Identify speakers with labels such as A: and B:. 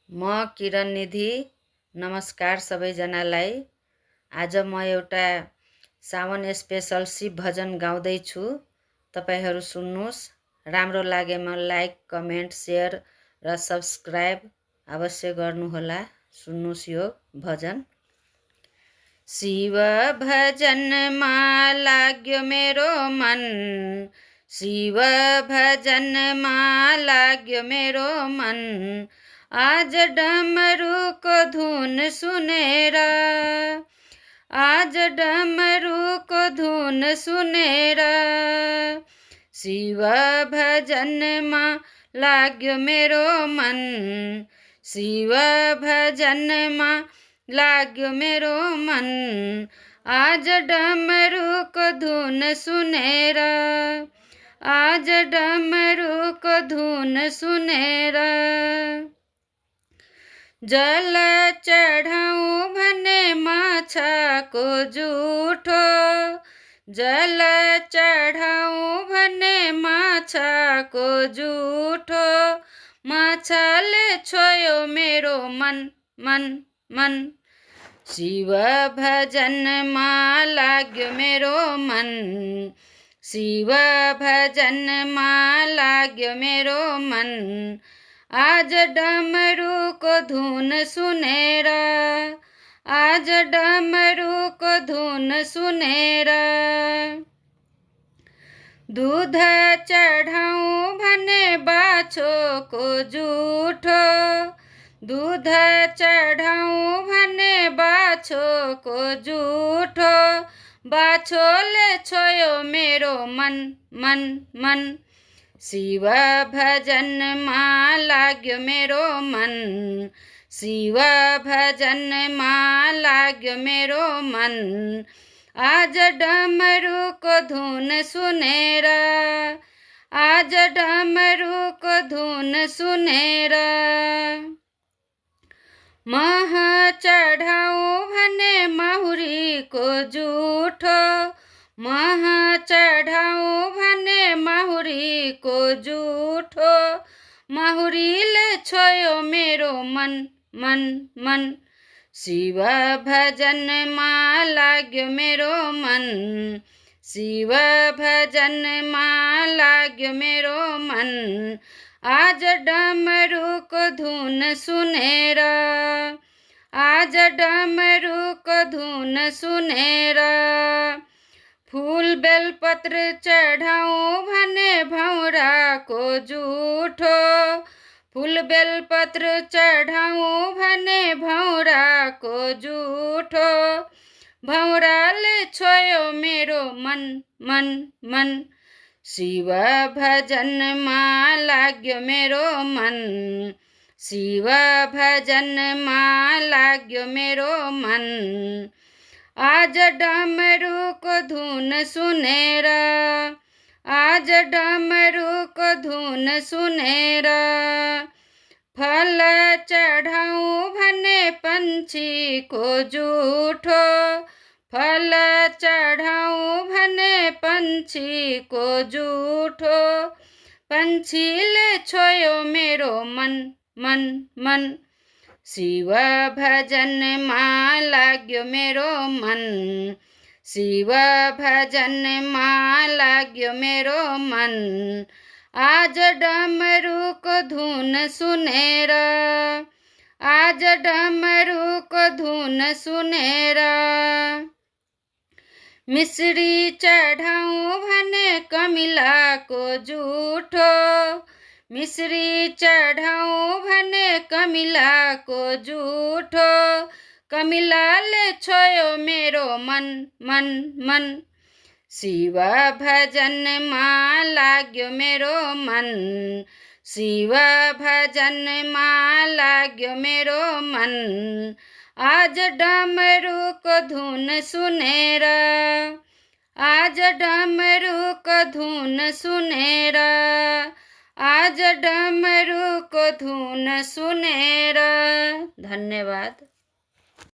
A: म किरण निधि। नमस्कार सबैजनालाई। आज म एउटा सावन स्पेशल शिव भजन गाउँदैछु। तपाईहरू सुन्नुहोस्। राम्रो लागेमा लाइक, कमेन्ट, शेयर र सब्स्क्राइब अवश्य गर्नुहोला। सुन्नुहोस् यो भजन। शिव भजनमा लाग्यो मेरो मन, शिव भजनमा लाग्यो मेरो मन। आज डमरुको धुन सुनेर, आज डमरुको धुन सुनेर, शिव भजनमा लाग्यो मेरो मन, शिव भजनमा लाग्यो मेरो मन। आज डमरुको धुन सुनेर, आज डमरुको धुन सुनेर। जल चढाऊँ भने माछाको जुठो, जल चढाऊँ भने माछाको जुठो। माछाले छोयो मेरो मन मन मन। शिव भजनमा लाग्यो मेरो मन, शिव भजनमा लाग्यो मेरो मन। आज डमरुको धुन सुनेर, आज डमरुको धुन सुनेर। दूध चढाऊँ भने बाछोको जुठो, दूध चढाऊँ भने बाछोको जुठो। बाछोले छोयो मेरो मन मन मन। शिव भजनमा लाग्यो मेरो मन, शिव भजनमा लाग्यो मेरो मन। आज डमरुको धुन सुनेर, आज डमरुको धुन सुनेर। मह चढाऊँ भने माहुरीको जुठो, मह चढाऊँ भने माहुरीको जुठो। माहुरीले छोयो मेरो मन मन मन। शिव भजनमा लाग्यो मेरो मन, शिव भजनमा लाग्यो मेरो मन। आज डमरुको धुन सुनेर, आज डमरुको धुन सुनेर। फूल बेलपत्र चढाऊँ भने भौराको जुठो, फूल बेलपत्र चढाऊँ भने भौराको जुठो। भौराले छोयो मेरो मन मन मन। शिव भजनमा लाग्यो मेरो मन, शिव भजनमा लाग्यो मेरो मन। आज डमरुको धुन सुनेर, आज डमरुको धुन सुनेर। फल चढाऊँ भने पंछीको जुठो, फल चढाऊँ भने पंछीको जुठो। पंछीले छोयो मेरो मन मन मन। शिव भजनमा लाग्यो मेरो मन, शिव भजनमा लाग्यो मेरो मन। आज डमरुको धुन सुनेर, आज डमरुको धुन सुनेर। मिश्री चढाऊँ भने कमिलाको जुठो, मिश्री चढाऊँ भने कमिलाको जुठो। कमिलाले छोयो मेरो मन मन मन। शिव भजनमा लाग्यो मेरो मन, शिव भजनमा लाग्यो मेरो मन। आज डमरुको धुन सुनेर, आज डमरुको धुन सुनेर, आज डमरुको धुन सुनेर। धन्यवाद।